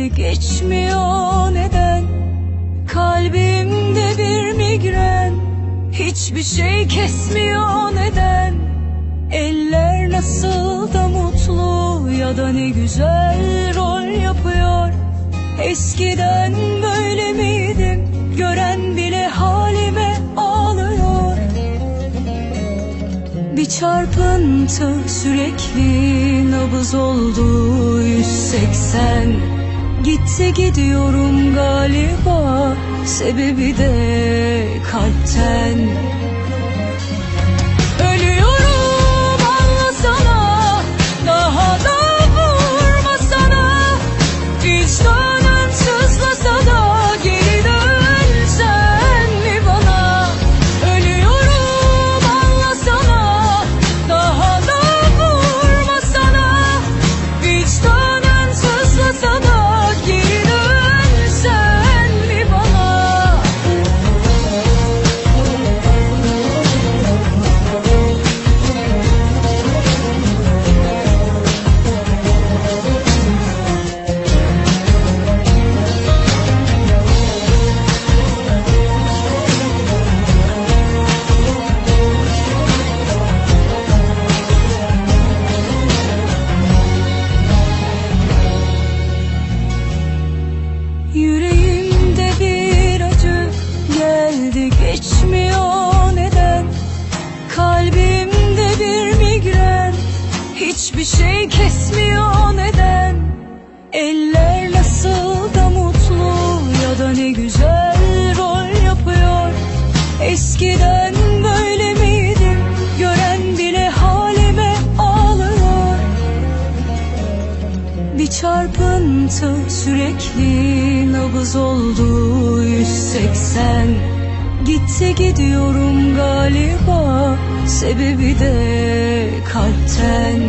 geldi geçmiyor neden? Kalbimde bir migren, hiçbir şey kesmiyor neden? Eller nasıl da mutlu ya da ne güzel rol yapıyor. Eskiden böyle miydim? Gören bile halime ağlıyor. Bir çarpıntı sürekli nabız oldu 180. Gitti gidiyorum galiba, sebebi de kalpten. Ölüyorum anlasana, daha da vurmasana. Vicdanın sızlasa da geri dönsen mi bana? Ölüyorum anlasana, daha da vurmasana. Vicdanın sızlasa da geri dönsen mi bana? Yüreğimde bir acı geldi geçmiyor neden? Kalbimde bir migren, hiçbir şey kesmiyor neden? Eller nasıl da mutlu ya da ne güzel rol yapıyor. Eskiden böyle miydim? Gören bile halime ağlıyor. Bir çarpıntı sürekli nabız oldu 180. Gitti gidiyorum galiba, sebebi de kalpten.